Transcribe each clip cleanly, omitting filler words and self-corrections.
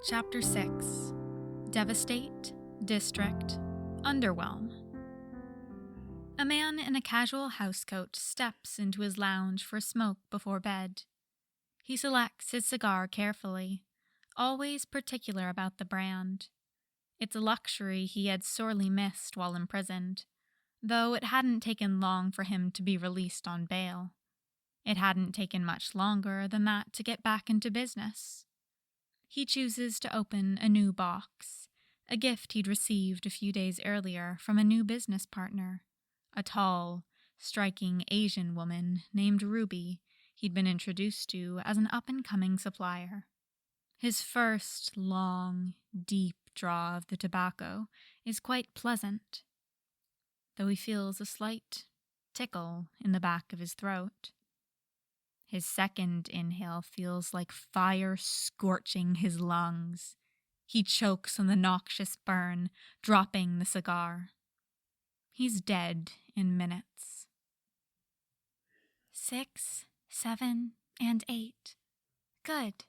Chapter 6. Devastate, District, Underwhelm. A man in a casual housecoat steps into his lounge for a smoke before bed. He selects his cigar carefully, always particular about the brand. It's a luxury he had sorely missed while imprisoned, though it hadn't taken long for him to be released on bail. It hadn't taken much longer than that to get back into business. He chooses to open a new box, a gift he'd received a few days earlier from a new business partner, a tall, striking Asian woman named Ruby he'd been introduced to as an up-and-coming supplier. His first long, deep draw of the tobacco is quite pleasant, though he feels a slight tickle in the back of his throat. His second inhale feels like fire scorching his lungs. He chokes on the noxious burn, dropping the cigar. He's dead in minutes. 6, 7, and 8. Good,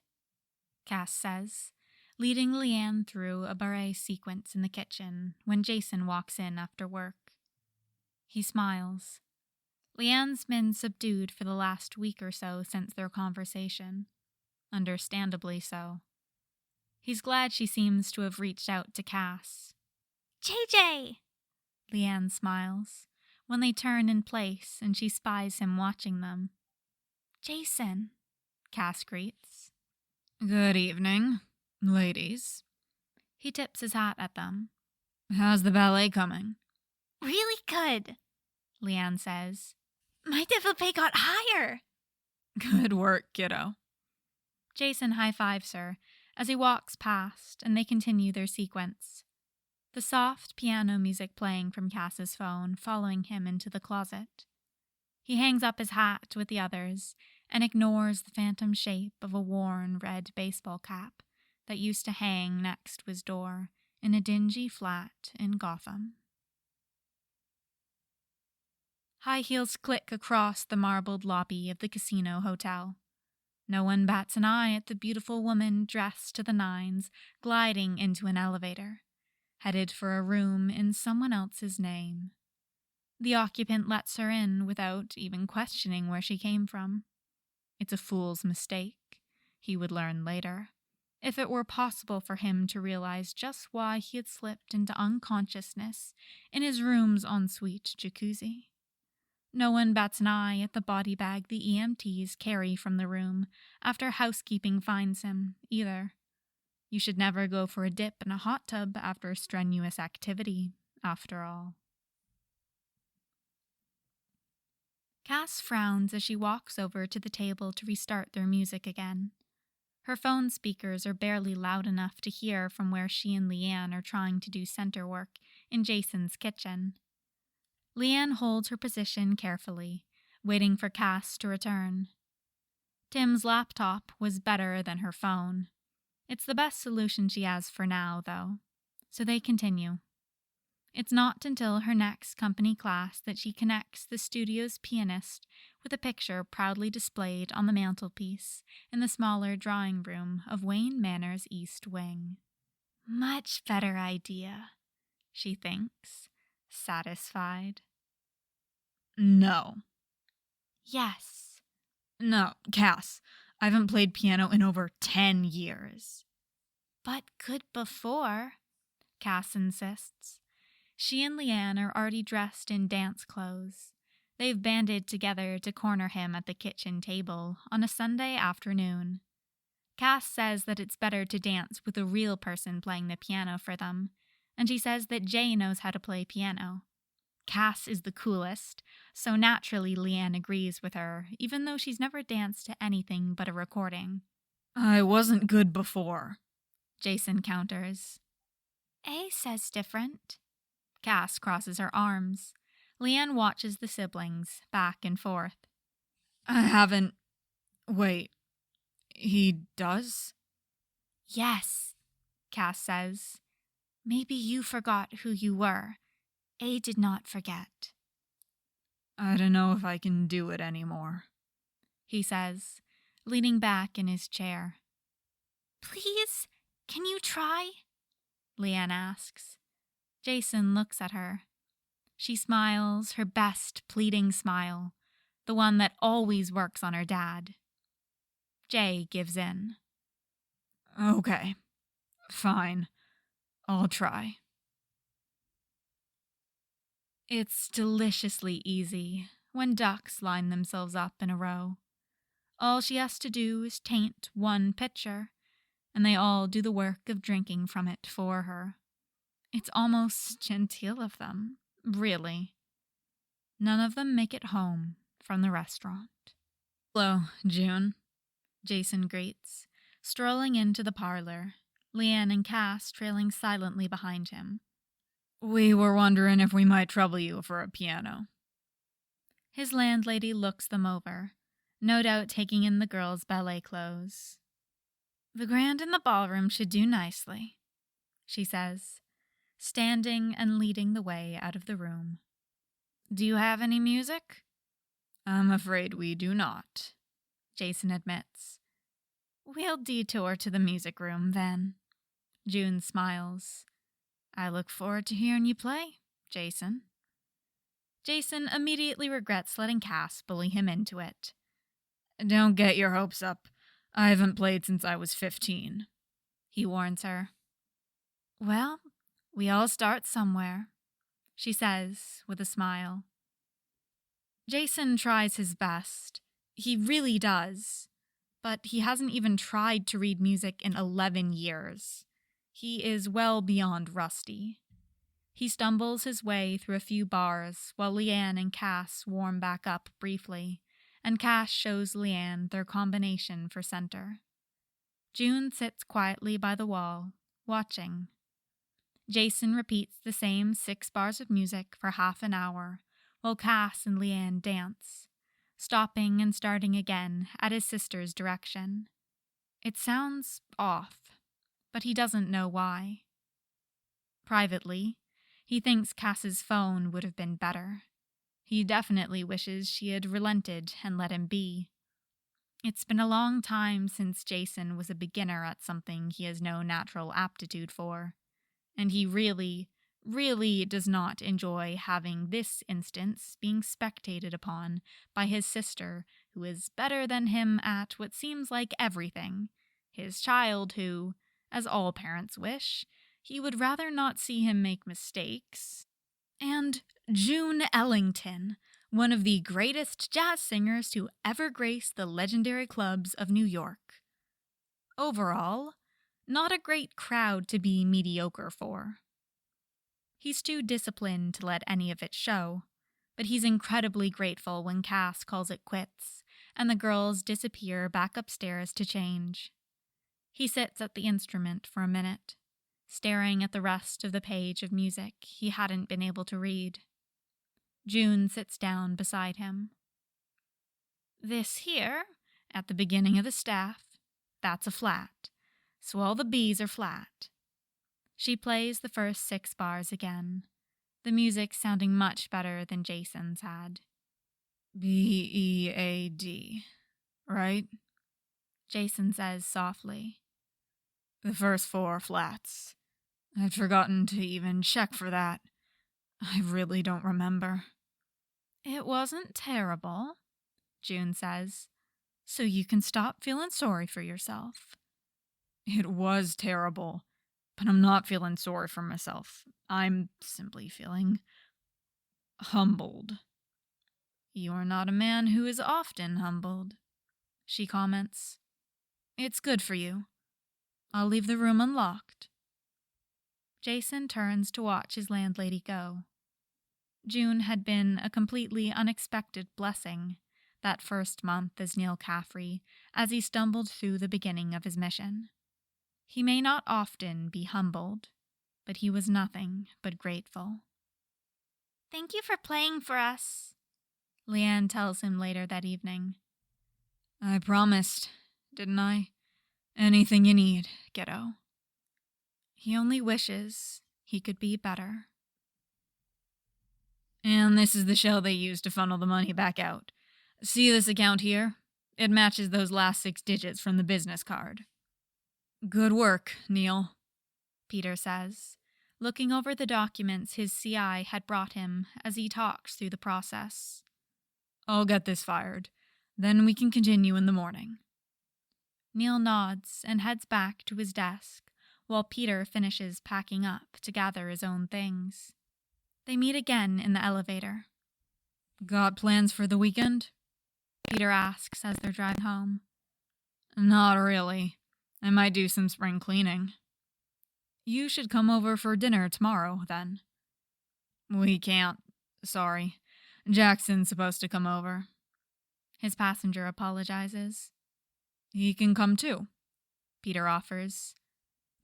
Cass says, leading Lian through a ballet sequence in the kitchen when Jason walks in after work. He smiles. Lian's been subdued for the last week or so since their conversation. Understandably so. He's glad she seems to have reached out to Cass. JJ! Lian smiles when they turn in place and she spies him watching them. Jason, Cass greets. Good evening, ladies. He tips his hat at them. How's the ballet coming? Really good, Lian says. My développé got higher. Good work, kiddo. Jason high-fives her as he walks past and they continue their sequence. The soft piano music playing from Cass's phone following him into the closet. He hangs up his hat with the others and ignores the phantom shape of a worn red baseball cap that used to hang next to his door in a dingy flat in Gotham. High heels click across the marbled lobby of the casino hotel. No one bats an eye at the beautiful woman dressed to the nines gliding into an elevator, headed for a room in someone else's name. The occupant lets her in without even questioning where she came from. It's a fool's mistake, he would learn later, if it were possible for him to realize just why he had slipped into unconsciousness in his room's ensuite jacuzzi. No one bats an eye at the body bag the EMTs carry from the room after housekeeping finds him, either. You should never go for a dip in a hot tub after strenuous activity, after all. Cass frowns as she walks over to the table to restart their music again. Her phone speakers are barely loud enough to hear from where she and Lian are trying to do center work in Jason's kitchen. Lian holds her position carefully, waiting for Cass to return. Tim's laptop was better than her phone. It's the best solution she has for now, though, so they continue. It's not until her next company class that she connects the studio's pianist with a picture proudly displayed on the mantelpiece in the smaller drawing room of Wayne Manor's East Wing. Much better idea, she thinks, satisfied. No. Yes. No, Cass, I haven't played piano in over 10 years. But could before, Cass insists. She and Lian are already dressed in dance clothes. They've banded together to corner him at the kitchen table on a Sunday afternoon. Cass says that it's better to dance with a real person playing the piano for them, and she says that Jay knows how to play piano. Cass is the coolest, so naturally Lian agrees with her, even though she's never danced to anything but a recording. I wasn't good before, Jason counters. A says different. Cass crosses her arms. Lian watches the siblings, back and forth. I haven't... Wait, he does? Yes, Cass says. Maybe you forgot who you were. A did not forget. I don't know if I can do it anymore, he says, leaning back in his chair. Please, Can you try? Lian asks. Jason looks at her. She smiles her best pleading smile, the one that always works on her dad. Jay gives in. Okay, fine. I'll try. It's deliciously easy when ducks line themselves up in a row. All she has to do is taint one pitcher, and they all do the work of drinking from it for her. It's almost genteel of them, really. None of them make it home from the restaurant. Hello, June. Jason greets, strolling into the parlor, Lian and Cass trailing silently behind him. We were wondering if we might trouble you for a piano. His landlady looks them over, no doubt taking in the girls' ballet clothes. The grand in the ballroom should do nicely, she says, standing and leading the way out of the room. Do you have any music? I'm afraid we do not, Jason admits. We'll detour to the music room, then. June smiles. I look forward to hearing you play, Jason. Jason immediately regrets letting Cass bully him into it. Don't get your hopes up. I haven't played since I was 15, he warns her. Well, we all start somewhere, she says with a smile. Jason tries his best. He really does. But he hasn't even tried to read music in 11 years. He is well beyond rusty. He stumbles his way through a few bars while Lian and Cass warm back up briefly, and Cass shows Lian their combination for center. June sits quietly by the wall, watching. Jason repeats the same 6 bars of music for half an hour, while Cass and Lian dance, stopping and starting again at his sister's direction. It sounds off, but he doesn't know why. Privately, he thinks Cass's phone would have been better. He definitely wishes she had relented and let him be. It's been a long time since Jason was a beginner at something he has no natural aptitude for, and he really does not enjoy having this instance being spectated upon by his sister, who is better than him at what seems like everything, his child who, as all parents wish, he would rather not see him make mistakes, and June Ellington, one of the greatest jazz singers to ever grace the legendary clubs of New York. Overall, not a great crowd to be mediocre for. He's too disciplined to let any of it show, but he's incredibly grateful when Cass calls it quits and the girls disappear back upstairs to change. He sits at the instrument for a minute, staring at the rest of the page of music he hadn't been able to read. June sits down beside him. This here, at the beginning of the staff, that's a flat, so all the B's are flat. She plays the first 6 bars again, the music sounding much better than Jason's had. B-E-A-D, right? Jason says softly. The first 4 flats. I'd forgotten to even check for that. I really don't remember. It wasn't terrible, June says, so you can stop feeling sorry for yourself. It was terrible, but I'm not feeling sorry for myself. I'm simply feeling humbled. You're not a man who is often humbled, she comments. It's good for you. I'll leave the room unlocked. Jason turns to watch his landlady go. June had been a completely unexpected blessing that first month as Neal Caffrey as he stumbled through the beginning of his mission. He may not often be humbled, but he was nothing but grateful. Thank you for playing for us, Lian tells him later that evening. I promised, didn't I? Anything you need, kiddo. He only wishes he could be better. And this is the shell they use to funnel the money back out. See this account here? It matches those last 6 digits from the business card. Good work, Neal, Peter says, looking over the documents his CI had brought him as he talks through the process. I'll get this fired. Then we can continue in the morning. Neal nods and heads back to his desk while Peter finishes packing up to gather his own things. They meet again in the elevator. Got plans for the weekend? Peter asks as they're driving home. Not really. I might do some spring cleaning. You should come over for dinner tomorrow, then. We can't. Sorry. Jackson's supposed to come over. His passenger apologizes. He can come too, Peter offers.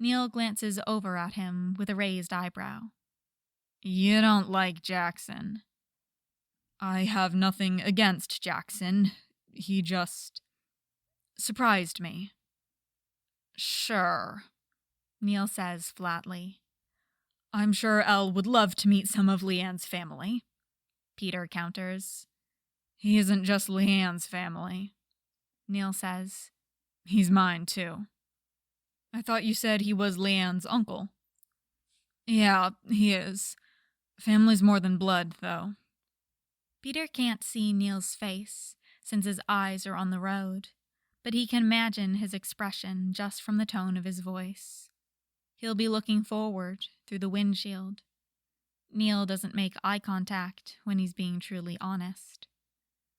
Neal glances over at him with a raised eyebrow. You don't like Jackson. I have nothing against Jackson. He just surprised me. Sure, Neal says flatly. I'm sure Elle would love to meet some of Lian's family, Peter counters. He isn't just Lian's family, Neal says. He's mine, too. I thought you said he was Lian's uncle. Yeah, he is. Family's more than blood, though. Peter can't see Neal's face, since his eyes are on the road, but he can imagine his expression just from the tone of his voice. He'll be looking forward through the windshield. Neal doesn't make eye contact when he's being truly honest.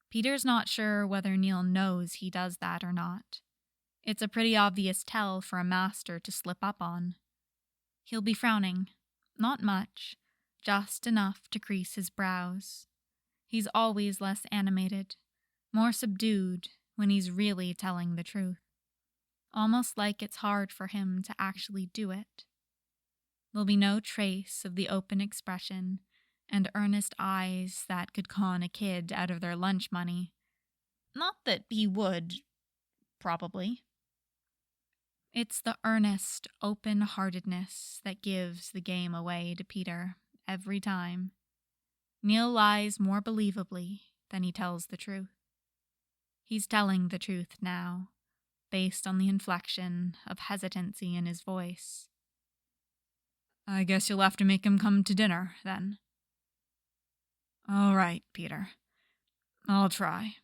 Peter's not sure whether Neal knows he does that or not. It's a pretty obvious tell for a master to slip up on. He'll be frowning, not much, just enough to crease his brows. He's always less animated, more subdued when he's really telling the truth. Almost like it's hard for him to actually do it. There'll be no trace of the open expression and earnest eyes that could con a kid out of their lunch money. Not that he would, probably. It's the earnest, open-heartedness that gives the game away to Peter every time. Neal lies more believably than he tells the truth. He's telling the truth now, based on the inflection of hesitancy in his voice. I guess you'll have to make him come to dinner, then. All right, Peter. I'll try.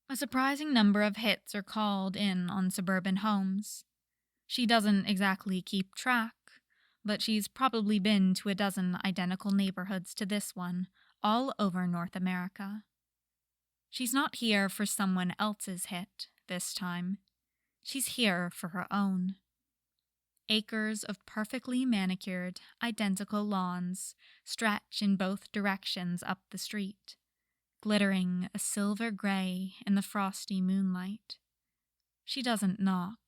A surprising number of hits are called in on suburban homes. She doesn't exactly keep track, but she's probably been to a dozen identical neighborhoods to this one, all over North America. She's not here for someone else's hit this time. She's here for her own. Acres of perfectly manicured, identical lawns stretch in both directions up the street, glittering a silver gray in the frosty moonlight. She doesn't knock.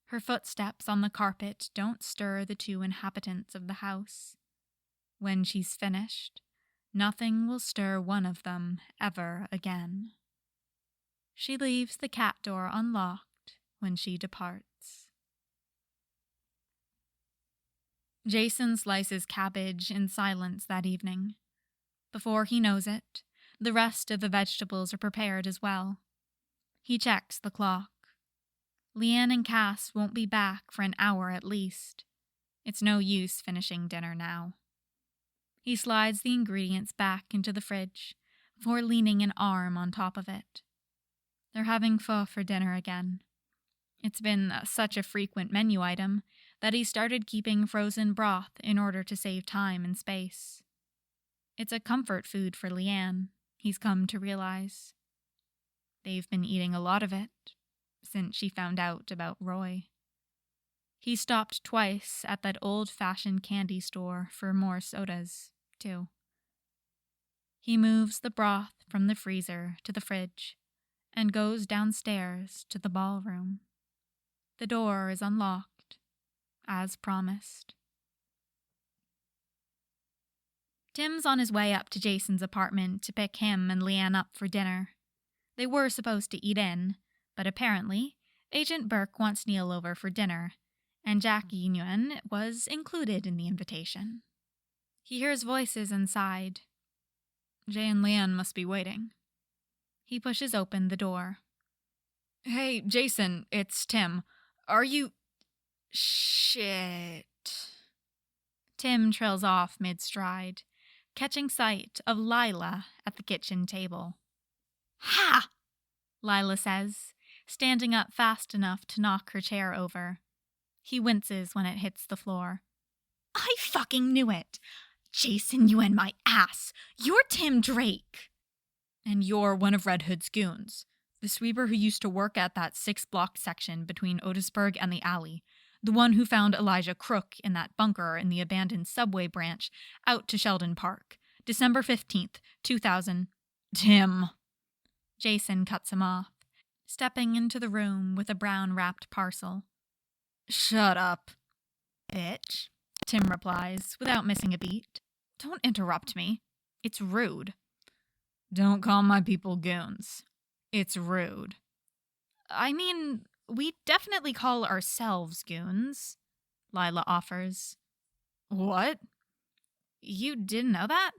Her footsteps on the carpet don't stir the two inhabitants of the house. When she's finished, nothing will stir one of them ever again. She leaves the cat door unlocked when she departs. Jason slices cabbage in silence that evening. Before he knows it, the rest of the vegetables are prepared as well. He checks the clock. Lian and Cass won't be back for an hour at least. It's no use finishing dinner now. He slides the ingredients back into the fridge before leaning an arm on top of it. They're having pho for dinner again. It's been such a frequent menu item that he started keeping frozen broth in order to save time and space. It's a comfort food for Lian, he's come to realize. They've been eating a lot of it since she found out about Roy. He stopped twice at that old-fashioned candy store for more sodas, too. He moves the broth from the freezer to the fridge and goes downstairs to the ballroom. The door is unlocked, as promised. Tim's on his way up to Jason's apartment to pick him and Lian up for dinner. They were supposed to eat in, but apparently, Agent Burke wants Neal over for dinner, and Jackie Nguyen was included in the invitation. He hears voices inside. Jay and Lian must be waiting. He pushes open the door. Hey, Jason, it's Tim. Are you... Shit. Tim trails off mid-stride, catching sight of Lila at the kitchen table. Ha! Lila says, standing up fast enough to knock her chair over. He winces when it hits the floor. I fucking knew it! Jason, you and my ass! You're Tim Drake! And you're one of Red Hood's goons. The sweeper who used to work at that 6-block section between Otisburg and the alley. The one who found Elijah Crook in that bunker in the abandoned subway branch out to Sheldon Park. December 15th, 2000. Tim. Jason cuts him off, stepping into the room with a brown-wrapped parcel. Shut up. Bitch, Tim replies, without missing a beat. Don't interrupt me. It's rude. Don't call my people goons. It's rude. I mean, we definitely call ourselves goons, Lila offers. What? You didn't know that?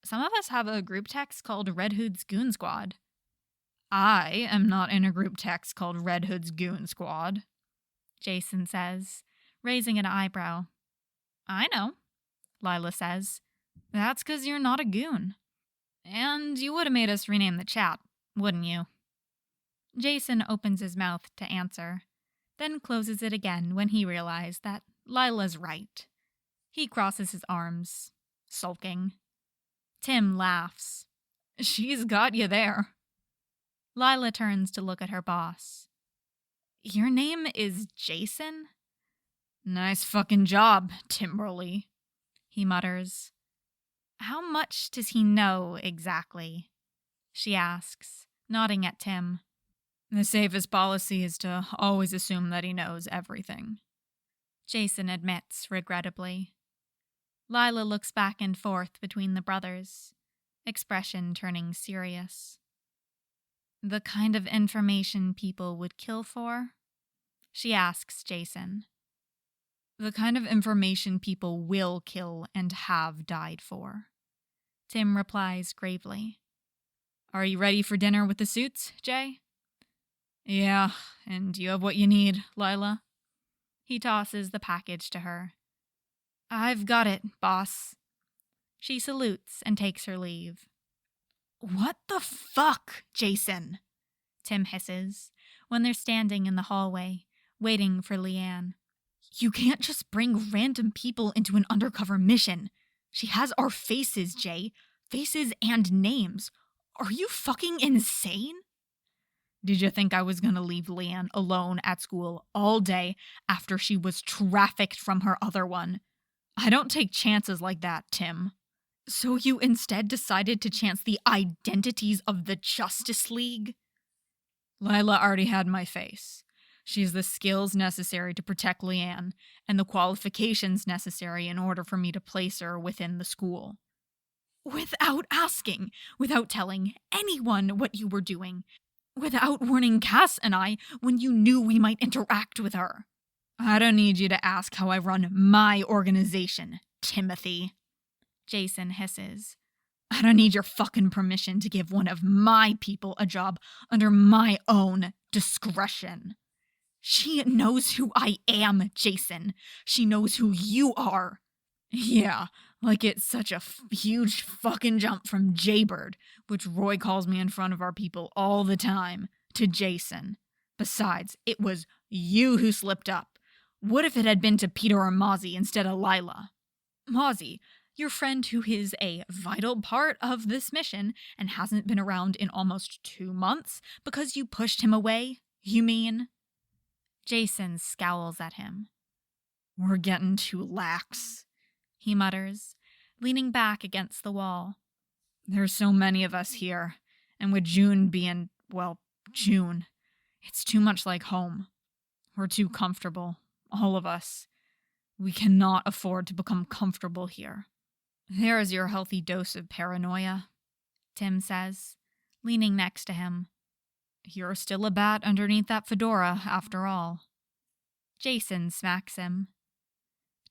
Some of us have a group text called Red Hood's Goon Squad. I am not in a group text called Red Hood's Goon Squad, Jason says, raising an eyebrow. I know, Lila says. That's 'cause you're not a goon. And you would have made us rename the chat, wouldn't you? Jason opens his mouth to answer, then closes it again when he realized that Lila's right. He crosses his arms, sulking. Tim laughs. She's got you there. Lila turns to look at her boss. Your name is Jason? Nice fucking job, Timberly, he mutters. How much does he know exactly? She asks, nodding at Tim. The safest policy is to always assume that he knows everything, Jason admits regrettably. Lila looks back and forth between the brothers, expression turning serious. The kind of information people would kill for? She asks Jason. The kind of information people will kill and have died for, Tim replies gravely. Are you ready for dinner with the suits, Jay? Yeah, and you have what you need, Lila. He tosses the package to her. I've got it, boss. She salutes and takes her leave. What the fuck, Jason? Tim hisses, when they're standing in the hallway, waiting for Lian. You can't just bring random people into an undercover mission. She has our faces, Jay. Faces and names. Are you fucking insane? Did you think I was gonna leave Lian alone at school all day after she was trafficked from her other one? I don't take chances like that, Tim. So you instead decided to chance the identities of the Justice League? Lila already had my face. She has the skills necessary to protect Lian, and the qualifications necessary in order for me to place her within the school. Without asking, without telling anyone what you were doing, without warning Cass and I when you knew we might interact with her. I don't need you to ask how I run my organization, Timothy. Jason hisses. I don't need your fucking permission to give one of my people a job under my own discretion. She knows who I am, Jason. She knows who you are. Yeah, like it's such a huge fucking jump from Jaybird, which Roy calls me in front of our people all the time, to Jason. Besides, it was you who slipped up. What if it had been to Peter or Mozzie instead of Lila? Mozzie, your friend who is a vital part of this mission and hasn't been around in almost 2 months because you pushed him away, you mean? Jason scowls at him. We're getting too lax, he mutters, leaning back against the wall. There's so many of us here, and with June being, well, June, it's too much like home. We're too comfortable, all of us. We cannot afford to become comfortable here. There is your healthy dose of paranoia, Tim says, leaning next to him. You're still a bat underneath that fedora, after all. Jason smacks him.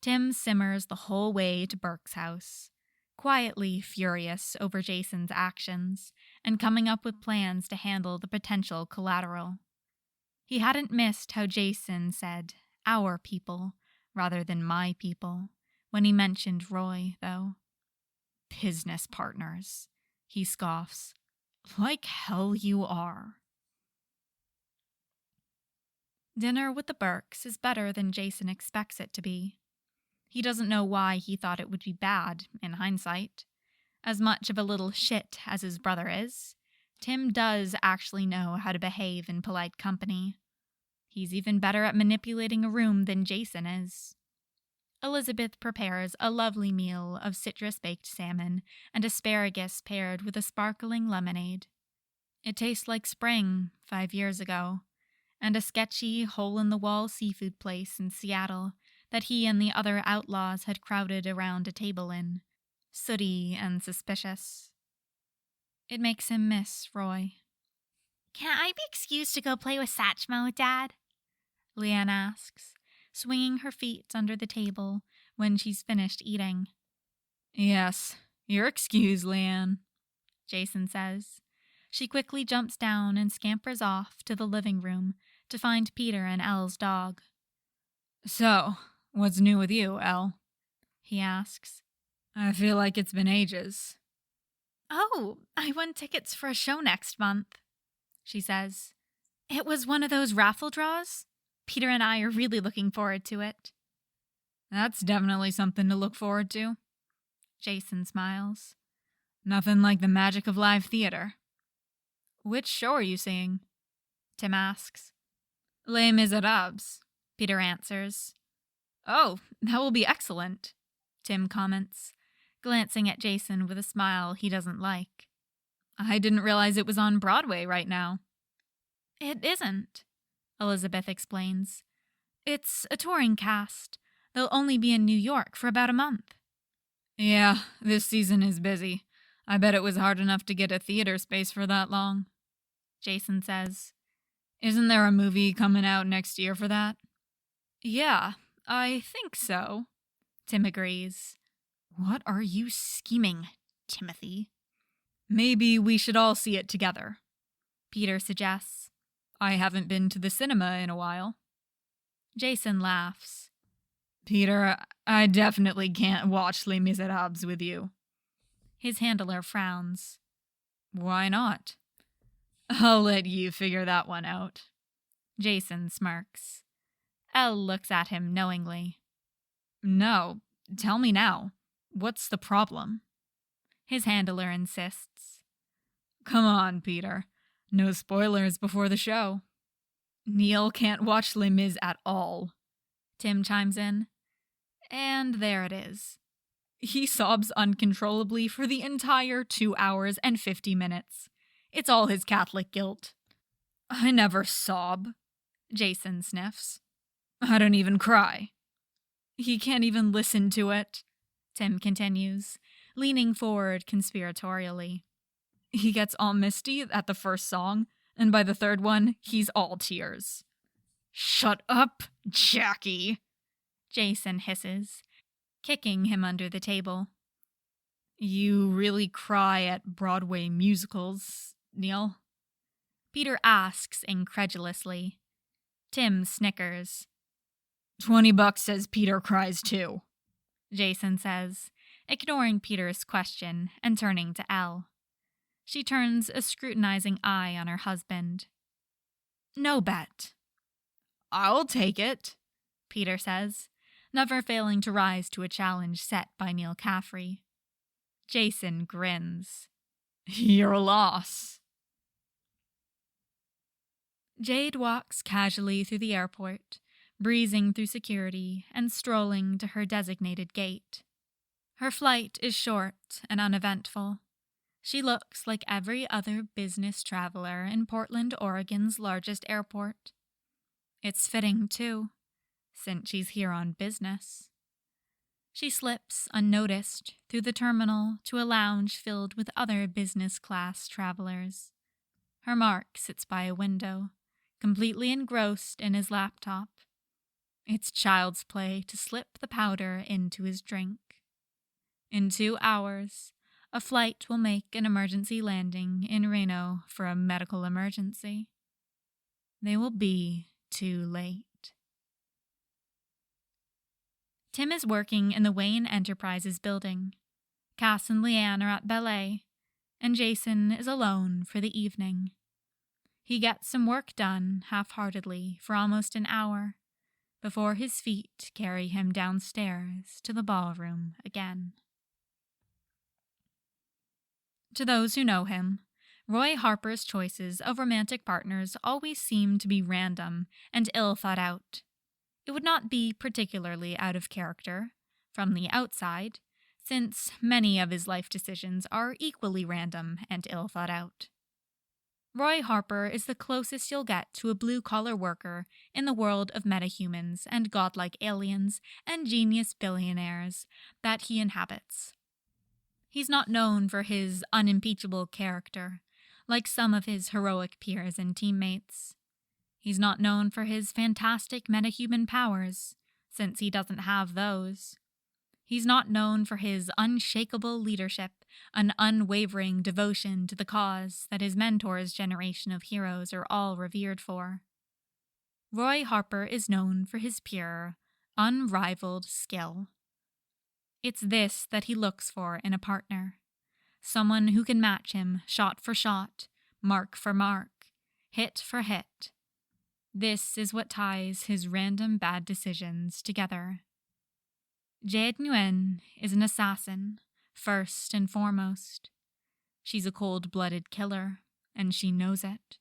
Tim simmers the whole way to Burke's house, quietly furious over Jason's actions and coming up with plans to handle the potential collateral. He hadn't missed how Jason said, "our people," rather than "my people," when he mentioned Roy, though. "Business partners," he scoffs. "Like hell you are." Dinner with the Burkes is better than Jason expects it to be. He doesn't know why he thought it would be bad, in hindsight. As much of a little shit as his brother is, Tim does actually know how to behave in polite company. He's even better at manipulating a room than Jason is. Elizabeth prepares a lovely meal of citrus-baked salmon and asparagus paired with a sparkling lemonade. It tastes like spring 5 years ago, and a sketchy, hole-in-the-wall seafood place in Seattle that he and the other outlaws had crowded around a table in, sooty and suspicious. It makes him miss Roy. "Can I be excused to go play with Satchmo, Dad?" Lian asks, swinging her feet under the table when she's finished eating. "Yes, you're excused, Lian," Jason says. She quickly jumps down and scampers off to the living room to find Peter and Elle's dog. "So, what's new with you, Elle?" he asks. "I feel like it's been ages." "Oh, I won tickets for a show next month," she says. "It was one of those raffle draws. Peter and I are really looking forward to it." "That's definitely something to look forward to." Jason smiles. "Nothing like the magic of live theater." "Which show are you seeing?" Tim asks. "Les Miserables," Peter answers. "Oh, that will be excellent," Tim comments, glancing at Jason with a smile he doesn't like. "I didn't realize it was on Broadway right now." "It isn't," Elizabeth explains. "It's a touring cast. They'll only be in New York for about a month." "Yeah, this season is busy. I bet it was hard enough to get a theater space for that long," Jason says. "Isn't there a movie coming out next year for that?" "Yeah, I think so," Tim agrees. "What are you scheming, Timothy?" "Maybe we should all see it together," Peter suggests. "I haven't been to the cinema in a while." Jason laughs. "Peter, I definitely can't watch Les Miserables with you." His handler frowns. "Why not?" "I'll let you figure that one out." Jason smirks. Elle looks at him knowingly. "No, tell me now. What's the problem?" His handler insists. "Come on, Peter. No spoilers before the show." "Neal can't watch Les Mis at all," Tim chimes in. And there it is. "He sobs uncontrollably for the entire 2 hours and 50 minutes. It's all his Catholic guilt." "I never sob," Jason sniffs. "I don't even cry." "He can't even listen to it," Tim continues, leaning forward conspiratorially. "He gets all misty at the first song, and by the third one, he's all tears." "Shut up, Jackie," Jason hisses, kicking him under the table. "You really cry at Broadway musicals, Neal?" Peter asks incredulously. Tim snickers. $20 says Peter cries too," Jason says, ignoring Peter's question and turning to Elle. She turns a scrutinizing eye on her husband. "No bet." "I'll take it," Peter says, never failing to rise to a challenge set by Neal Caffrey. Jason grins. "Your loss." Jade walks casually through the airport, breezing through security and strolling to her designated gate. Her flight is short and uneventful. She looks like every other business traveler in Portland, Oregon's largest airport. It's fitting, too, since she's here on business. She slips unnoticed through the terminal to a lounge filled with other business-class travelers. Her Mark sits by a window, completely engrossed in his laptop. It's child's play to slip the powder into his drink. In 2 hours, a flight will make an emergency landing in Reno for a medical emergency. they will be too late. Tim is working in the Wayne Enterprises building. Cass and Lian are at ballet, and Jason is alone for the evening. He gets some work done half-heartedly for almost an hour before his feet carry him downstairs to the ballroom again. To those who know him, Roy Harper's choices of romantic partners always seem to be random and ill thought out. It would not be particularly out of character, from the outside, since many of his life decisions are equally random and ill thought out. Roy Harper is the closest you'll get to a blue-collar worker in the world of metahumans and godlike aliens and genius billionaires that he inhabits. He's not known for his unimpeachable character, like some of his heroic peers and teammates. He's not known for his fantastic metahuman powers, since he doesn't have those. He's not known for his unshakable leadership, an unwavering devotion to the cause that his mentor's generation of heroes are all revered for. Roy Harper is known for his pure, unrivaled skill. It's this that he looks for in a partner. Someone who can match him shot for shot, mark for mark, hit for hit. This is what ties his random bad decisions together. Jade Nguyen is an assassin, first and foremost. She's a cold-blooded killer, and she knows it.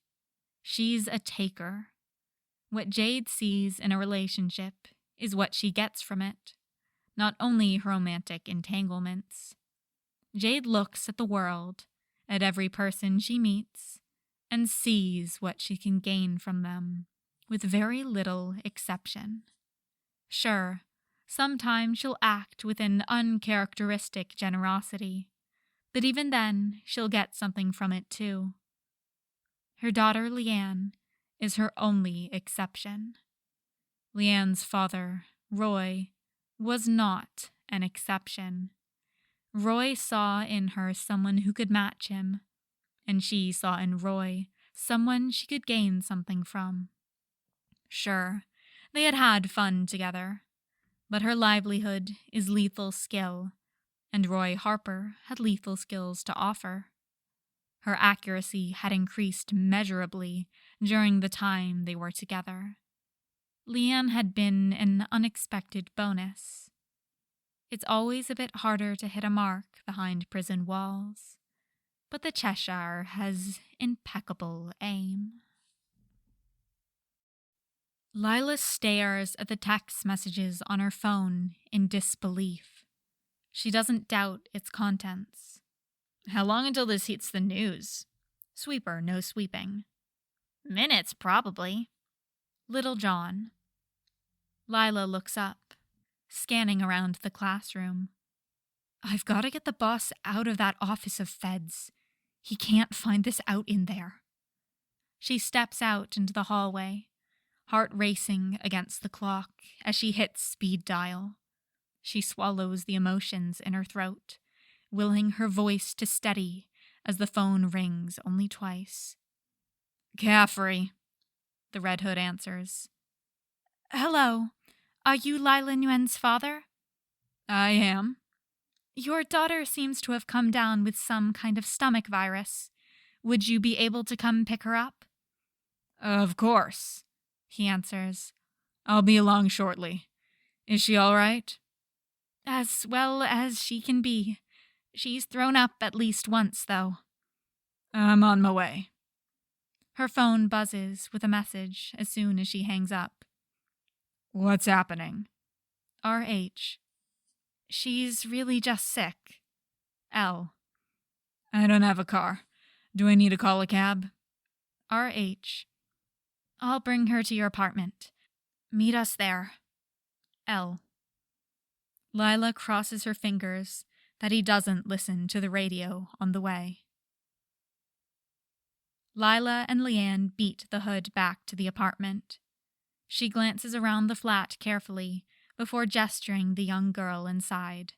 She's a taker. What Jade sees in a relationship is what she gets from it, not only romantic entanglements. Jade looks at the world, at every person she meets, and sees what she can gain from them, with very little exception. Sure, sometimes she'll act with an uncharacteristic generosity, but even then she'll get something from it too. Her daughter Lian is her only exception. Lian's father, Roy, was not an exception. Roy saw in her someone who could match him, and she saw in Roy someone she could gain something from. Sure, they had had fun together, but her livelihood is lethal skill, and Roy Harper had lethal skills to offer. Her accuracy had increased measurably during the time they were together. Lian had been an unexpected bonus. It's always a bit harder to hit a mark behind prison walls, but the Cheshire has impeccable aim. Lila stares at the text messages on her phone in disbelief. She doesn't doubt its contents. How long until this hits the news? Sweeper, no sweeping. Minutes, probably. Little John. Lila looks up, scanning around the classroom. I've got to get the boss out of that office of feds. He can't find this out in there. She steps out into the hallway, heart racing against the clock as she hits speed dial. She swallows the emotions in her throat, willing her voice to steady as the phone rings only twice. Caffrey, the Red Hood answers. Hello, are you Lila Nguyen's father? I am. Your daughter seems to have come down with some kind of stomach virus. Would you be able to come pick her up? Of course, he answers. I'll be along shortly. Is she all right? As well as she can be. She's thrown up at least once, though. I'm on my way. Her phone buzzes with a message as soon as she hangs up. What's happening? RH. She's really just sick. L. I don't have a car. Do I need to call a cab? RH. I'll bring her to your apartment. Meet us there. L. Lila crosses her fingers that he doesn't listen to the radio on the way. Lila and Lian beat the hood back to the apartment. She glances around the flat carefully before gesturing the young girl inside.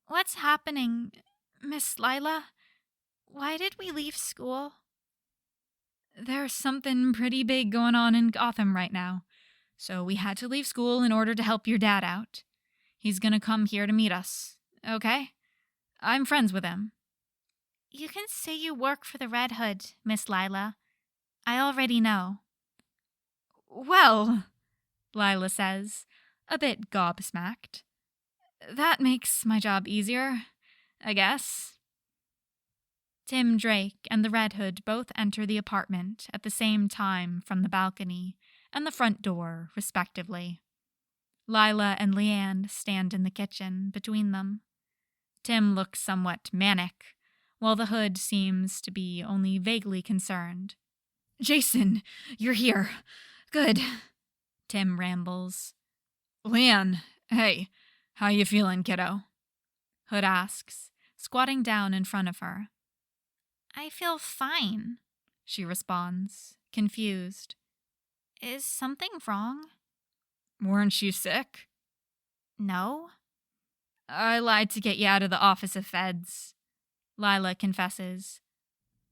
What's happening, Miss Lila? Why did we leave school? There's something pretty big going on in Gotham right now, so we had to leave school in order to help your dad out. He's gonna come here to meet us, okay? I'm friends with him. You can say you work for the Red Hood, Miss Lila. I already know. Well, Lila says, a bit gobsmacked. That makes my job easier, I guess. Tim Drake and the Red Hood both enter the apartment at the same time from the balcony and the front door, respectively. Lila and Lian stand in the kitchen between them. Tim looks somewhat manic, while the Hood seems to be only vaguely concerned. Jason, you're here. Good, Tim rambles. Lian, hey, how you feeling, kiddo? Hood asks, squatting down in front of her. I feel fine, she responds, confused. Is something wrong? Weren't you sick? No. I lied to get you out of the Office of Feds, Lila confesses.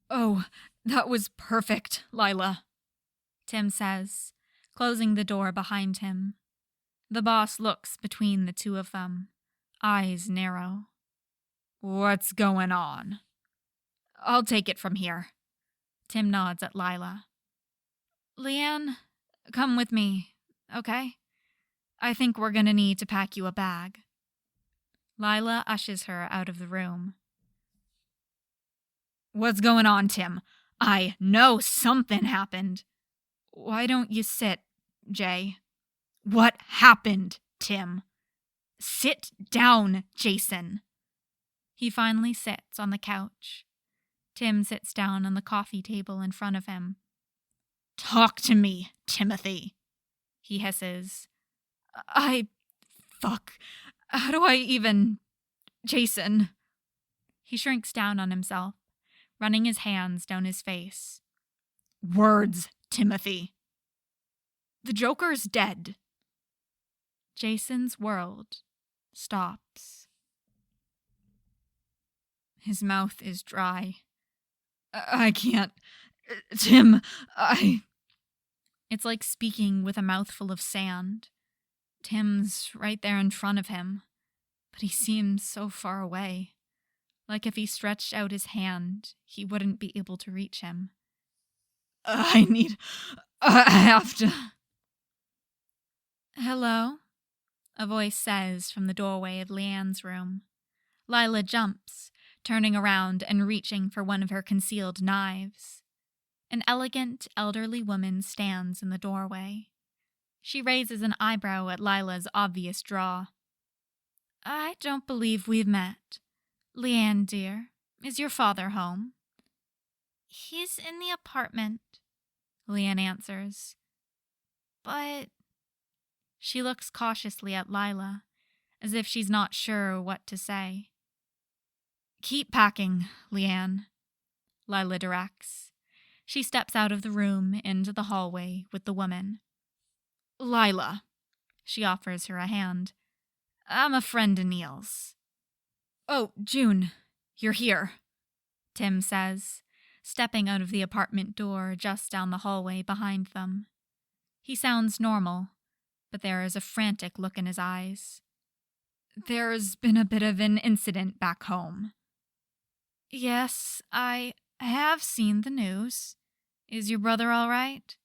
Oh, that was perfect, Lila, Tim says, closing the door behind him. The boss looks between the two of them, eyes narrow. What's going on? I'll take it from here. Tim nods at Lila. Lian, come with me, okay? I think we're gonna need to pack you a bag. Lila ushers her out of the room. What's going on, Tim? I know something happened. Why don't you sit, Jay? What happened, Tim? Sit down, Jason. He finally sits on the couch. Tim sits down on the coffee table in front of him. Talk to me, Timothy, he hisses. Fuck. How do I even... Jason. He shrinks down on himself, running his hands down his face. Words, Timothy. The Joker's dead. Jason's world stops. His mouth is dry. I can't. Tim, It's like speaking with a mouthful of sand. Tim's right there in front of him, but he seems so far away. Like if he stretched out his hand, he wouldn't be able to reach him. I have to... Hello? A voice says from the doorway of Lian's room. Lila jumps, turning around and reaching for one of her concealed knives. An elegant, elderly woman stands in the doorway. She raises an eyebrow at Lila's obvious draw. I don't believe we've met. Lian, dear, is your father home? He's in the apartment, Lian answers. But... She looks cautiously at Lila, as if she's not sure what to say. Keep packing, Lian, Lila directs. She steps out of the room into the hallway with the woman. Lila, she offers her a hand. I'm a friend of Neal's. Oh, June, you're here, Tim says, stepping out of the apartment door just down the hallway behind them. He sounds normal, but there is a frantic look in his eyes. There's been a bit of an incident back home. Yes, I have seen the news. Is your brother all right?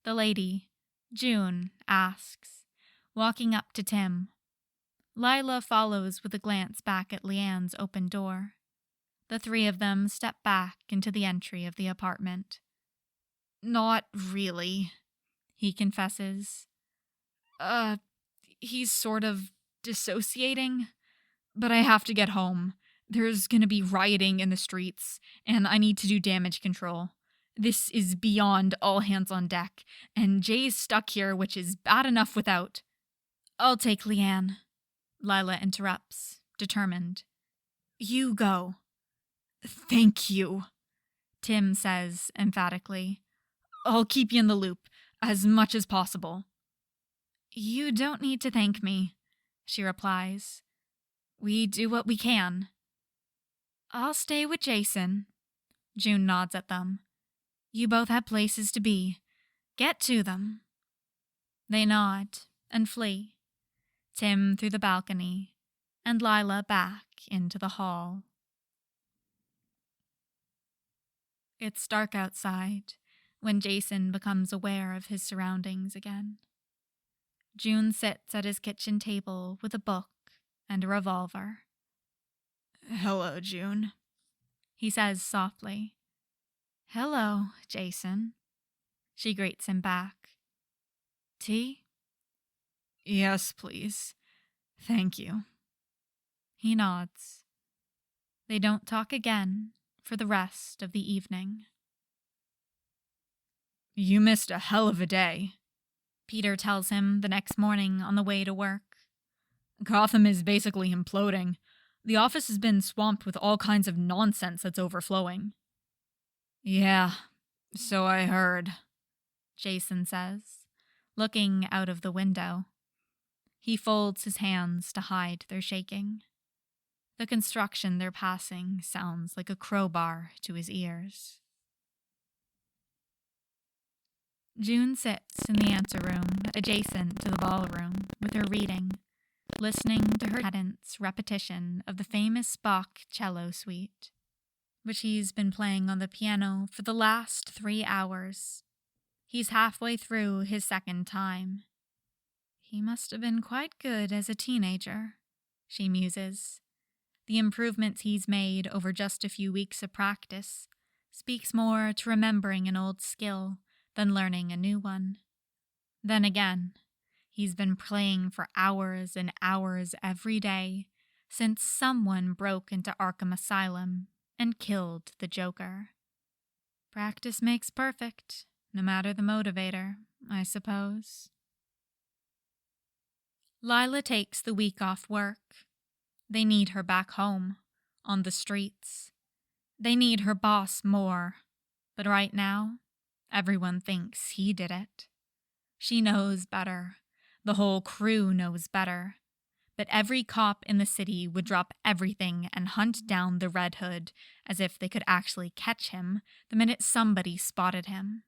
The lady, June, asks, walking up to Tim. Lila follows with a glance back at Lian's open door. The three of them step back into the entry of the apartment. Not really, he confesses. He's sort of dissociating, but I have to get home. There's gonna be rioting in the streets, and I need to do damage control. This is beyond all hands on deck, and Jay's stuck here, which is bad enough without. I'll take Lian, Lila interrupts, determined. You go. Thank you, Tim says emphatically. I'll keep you in the loop, as much as possible. You don't need to thank me, she replies. We do what we can. I'll stay with Jason. June nods at them. You both have places to be. Get to them. They nod and flee, Tim through the balcony, and Lila back into the hall. It's dark outside when Jason becomes aware of his surroundings again. June sits at his kitchen table with a book and a revolver. Hello, June, He says softly. Hello, Jason. She greets him back. Tea? Yes, please. Thank you. He nods. They don't talk again for the rest of the evening. You missed a hell of a day, Peter tells him the next morning on the way to work. Gotham is basically imploding. The office has been swamped with all kinds of nonsense that's overflowing. Yeah, so I heard, Jason says, looking out of the window. He folds his hands to hide their shaking. The construction they're passing sounds like a crowbar to his ears. June sits in the anteroom adjacent to the ballroom with her reading, listening to her tenant's repetition of the famous Bach cello suite, which he's been playing on the piano for the last 3 hours. He's halfway through his second time. He must have been quite good as a teenager, she muses. The improvements he's made over just a few weeks of practice speaks more to remembering an old skill than learning a new one. Then again, he's been playing for hours and hours every day since someone broke into Arkham Asylum and killed the Joker. Practice makes perfect, no matter the motivator, I suppose. Lila takes the week off work. They need her back home, on the streets. They need her boss more, but right now, everyone thinks he did it. She knows better. The whole crew knows better. But every cop in the city would drop everything and hunt down the Red Hood as if they could actually catch him the minute somebody spotted him.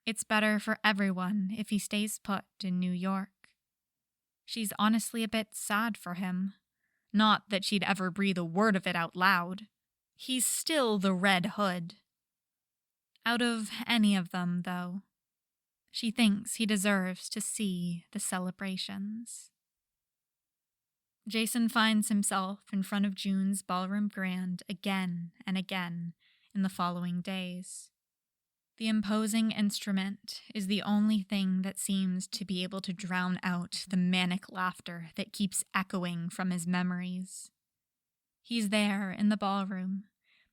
It's better for everyone if he stays put in New York. She's honestly a bit sad for him. Not that she'd ever breathe a word of it out loud. He's still the Red Hood. Out of any of them, though, she thinks he deserves to see the celebrations. Jason finds himself in front of June's ballroom grand again and again in the following days. The imposing instrument is the only thing that seems to be able to drown out the manic laughter that keeps echoing from his memories. He's there in the ballroom,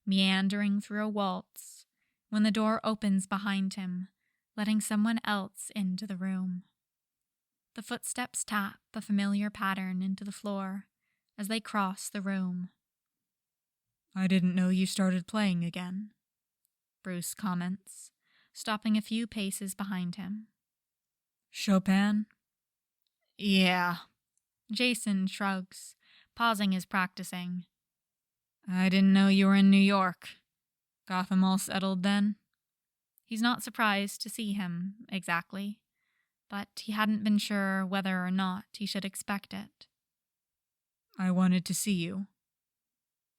meandering through a waltz, when the door opens behind him, letting someone else into the room. The footsteps tap a familiar pattern into the floor as they cross the room. I didn't know you started playing again, Bruce comments, stopping a few paces behind him. Chopin? Yeah. Jason shrugs, pausing his practicing. I didn't know you were in New York. Gotham all settled then? He's not surprised to see him, exactly, but he hadn't been sure whether or not he should expect it. I wanted to see you.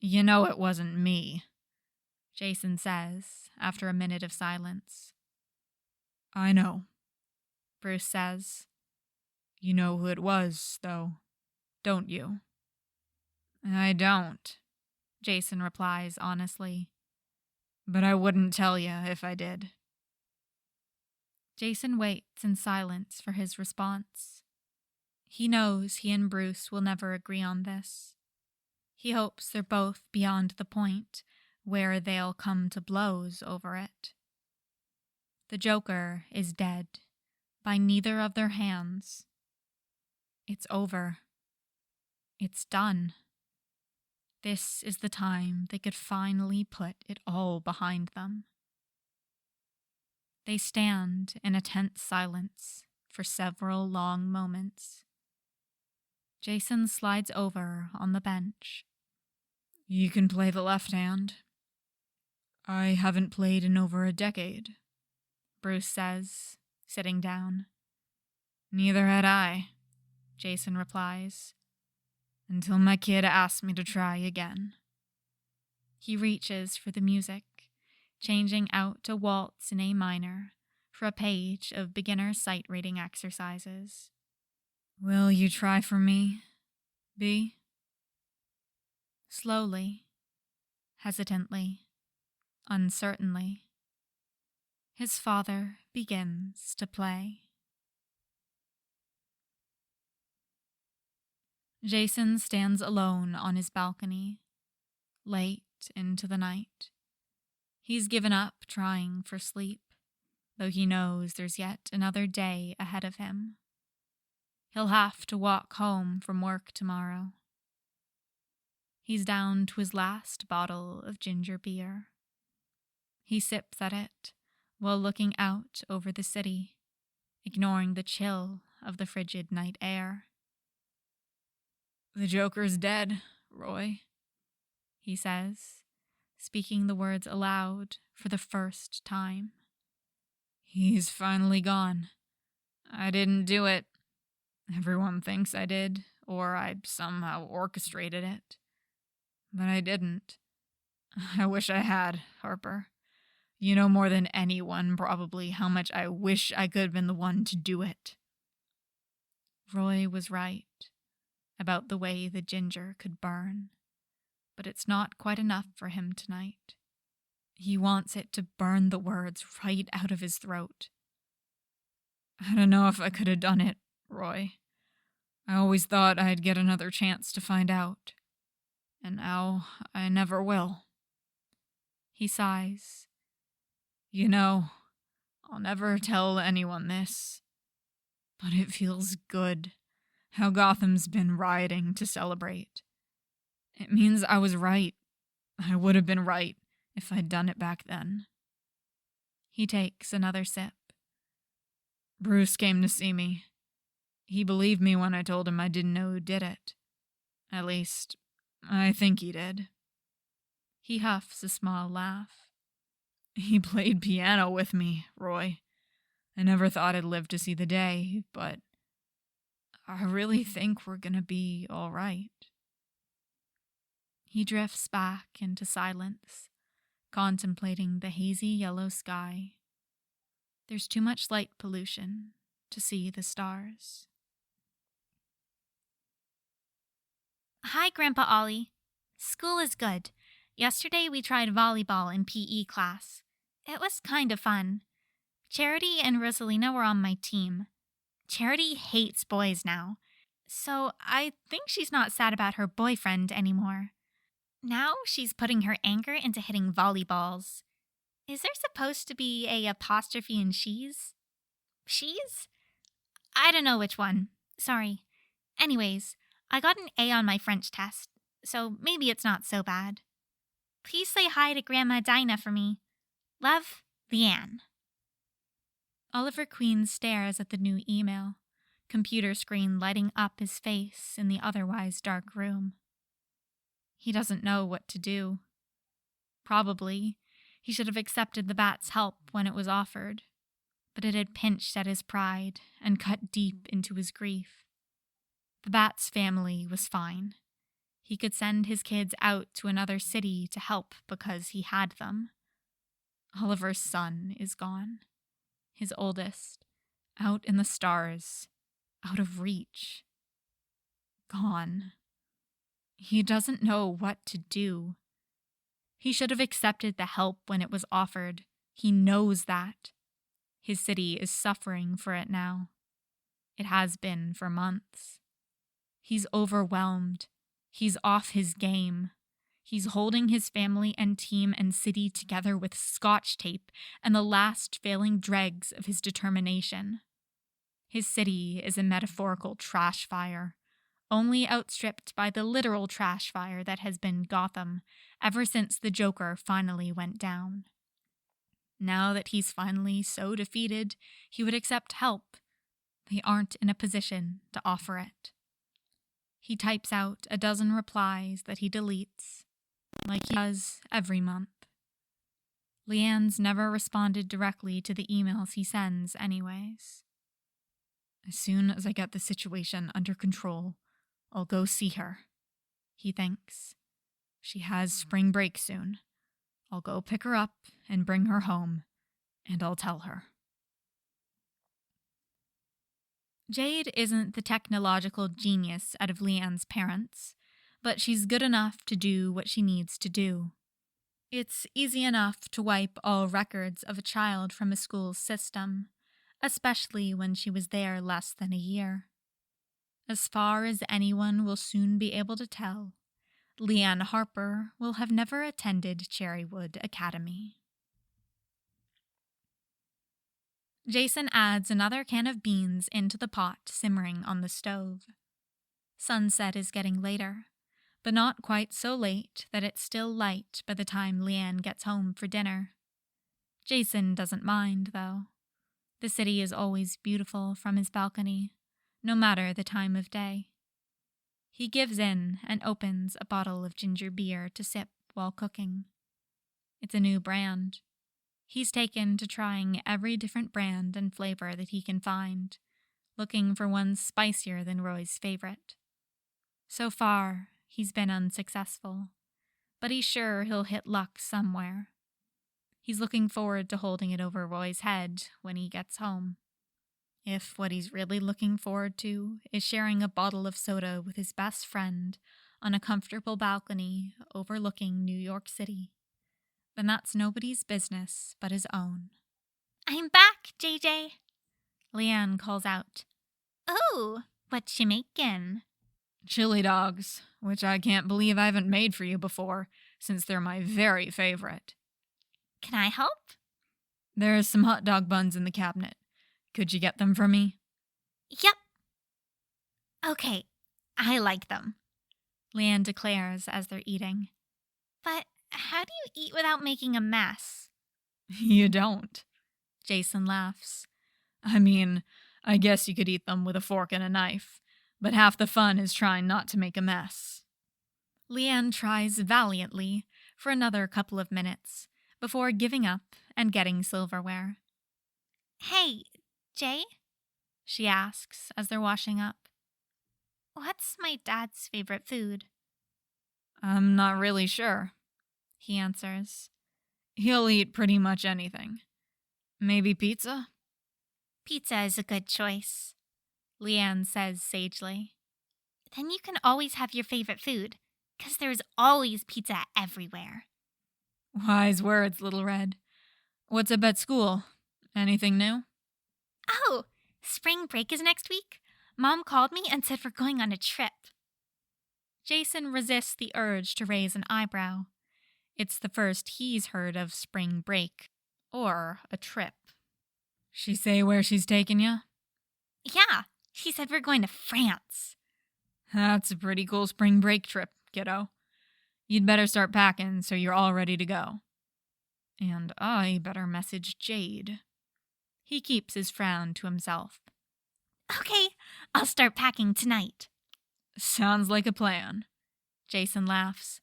You know it wasn't me, Jason says, after a minute of silence. I know, Bruce says. You know who it was, though, don't you? I don't, Jason replies honestly. But I wouldn't tell you if I did. Jason waits in silence for his response. He knows he and Bruce will never agree on this. He hopes they're both beyond the point where they'll come to blows over it. The Joker is dead, by neither of their hands. It's over. It's done. This is the time they could finally put it all behind them. They stand in a tense silence for several long moments. Jason slides over on the bench. You can play the left hand. I haven't played in over a decade, Bruce says, sitting down. Neither had I, Jason replies, until my kid asked me to try again. He reaches for the music, changing out a waltz in A minor for a page of beginner sight reading exercises. Will you try for me, B? Slowly, hesitantly, uncertainly, his father begins to play. Jason stands alone on his balcony, late into the night. He's given up trying for sleep, though he knows there's yet another day ahead of him. He'll have to walk home from work tomorrow. He's down to his last bottle of ginger beer. He sips at it while looking out over the city, ignoring the chill of the frigid night air. The Joker's dead, Roy, he says, speaking the words aloud for the first time. He's finally gone. I didn't do it. Everyone thinks I did, or I somehow orchestrated it. But I didn't. I wish I had, Harper. You know more than anyone, probably, how much I wish I could have been the one to do it. Roy was right about the way the ginger could burn, but it's not quite enough for him tonight. He wants it to burn the words right out of his throat. I don't know if I could have done it, Roy. I always thought I'd get another chance to find out. And now I never will. He sighs. You know, I'll never tell anyone this, but it feels good how Gotham's been rioting to celebrate. It means I was right. I would have been right if I'd done it back then. He takes another sip. Bruce came to see me. He believed me when I told him I didn't know who did it. At least, I think he did. He huffs a small laugh. He played piano with me, Roy. I never thought I'd live to see the day, but I really think we're gonna be all right. He drifts back into silence, contemplating the hazy yellow sky. There's too much light pollution to see the stars. Hi, Grandpa Ollie. School is good. Yesterday we tried volleyball in PE class. It was kind of fun. Charity and Rosalina were on my team. Charity hates boys now, so I think she's not sad about her boyfriend anymore. Now she's putting her anger into hitting volleyballs. Is there supposed to be a apostrophe in she's? She's? I don't know which one. Sorry. Anyways, I got an A on my French test, so maybe it's not so bad. Please say hi to Grandma Dinah for me. Love, Lian. Oliver Queen stares at the new email, computer screen lighting up his face in the otherwise dark room. He doesn't know what to do. Probably, he should have accepted the bat's help when it was offered, but it had pinched at his pride and cut deep into his grief. The bat's family was fine. He could send his kids out to another city to help because he had them. Oliver's son is gone. His oldest, out in the stars, out of reach. Gone. He doesn't know what to do. He should have accepted the help when it was offered. He knows that. His city is suffering for it now. It has been for months. He's overwhelmed. He's off his game. He's holding his family and team and city together with scotch tape and the last failing dregs of his determination. His city is a metaphorical trash fire, only outstripped by the literal trash fire that has been Gotham ever since the Joker finally went down. Now that he's finally so defeated, he would accept help. They aren't in a position to offer it. He types out a dozen replies that he deletes, like he does every month. Lian's never responded directly to the emails he sends anyways. As soon as I get the situation under control, I'll go see her, he thinks. She has spring break soon. I'll go pick her up and bring her home, and I'll tell her. Jade isn't the technological genius out of Lian's parents, but she's good enough to do what she needs to do. It's easy enough to wipe all records of a child from a school's system, especially when she was there less than a year. As far as anyone will soon be able to tell, Lian Harper will have never attended Cherrywood Academy. Jason adds another can of beans into the pot simmering on the stove. Sunset is getting later, but not quite so late that it's still light by the time Lian gets home for dinner. Jason doesn't mind, though. The city is always beautiful from his balcony, no matter the time of day. He gives in and opens a bottle of ginger beer to sip while cooking. It's a new brand. He's taken to trying every different brand and flavor that he can find, looking for one spicier than Roy's favorite. So far, he's been unsuccessful, but he's sure he'll hit luck somewhere. He's looking forward to holding it over Roy's head when he gets home. If what he's really looking forward to is sharing a bottle of soda with his best friend on a comfortable balcony overlooking New York City, then that's nobody's business but his own. I'm back, JJ. Lian calls out. Oh, what you making? Chili dogs, which I can't believe I haven't made for you before, since they're my very favorite. Can I help? There's some hot dog buns in the cabinet. Could you get them for me? Yep. Okay, I like them, Lian declares as they're eating. But how do you eat without making a mess? You don't. Jason laughs. I mean, I guess you could eat them with a fork and a knife, but half the fun is trying not to make a mess. Lian tries valiantly for another couple of minutes before giving up and getting silverware. Hey, Jay? She asks as they're washing up. What's my dad's favorite food? I'm not really sure, he answers. He'll eat pretty much anything. Maybe pizza? Pizza is a good choice, Lian says sagely. Then you can always have your favorite food, 'cause there's always pizza everywhere. Wise words, Little Red. What's up at school? Anything new? Oh, spring break is next week. Mom called me and said we're going on a trip. Jason resists the urge to raise an eyebrow. It's the first he's heard of spring break, or a trip. She say where she's taking you? Yeah, she said we're going to France. That's a pretty cool spring break trip, kiddo. You'd better start packing so you're all ready to go. And I better message Jade. He keeps his frown to himself. Okay, I'll start packing tonight. Sounds like a plan. Jason laughs.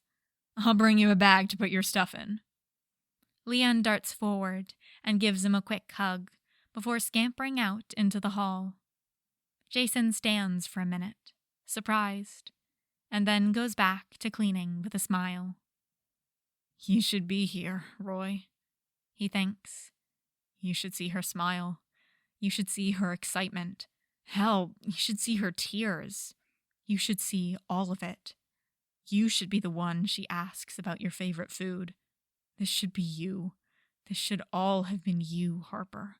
I'll bring you a bag to put your stuff in. Lian darts forward and gives him a quick hug before scampering out into the hall. Jason stands for a minute, surprised, and then goes back to cleaning with a smile. You should be here, Roy, he thinks. You should see her smile. You should see her excitement. Hell, you should see her tears. You should see all of it. You should be the one she asks about your favorite food. This should be you. This should all have been you, Harper.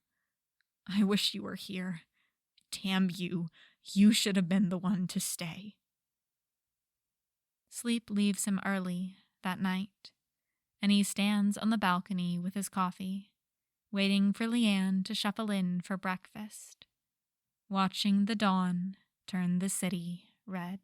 I wish you were here. Damn you. You should have been the one to stay. Sleep leaves him early that night, and he stands on the balcony with his coffee, waiting for Lian to shuffle in for breakfast, watching the dawn turn the city red.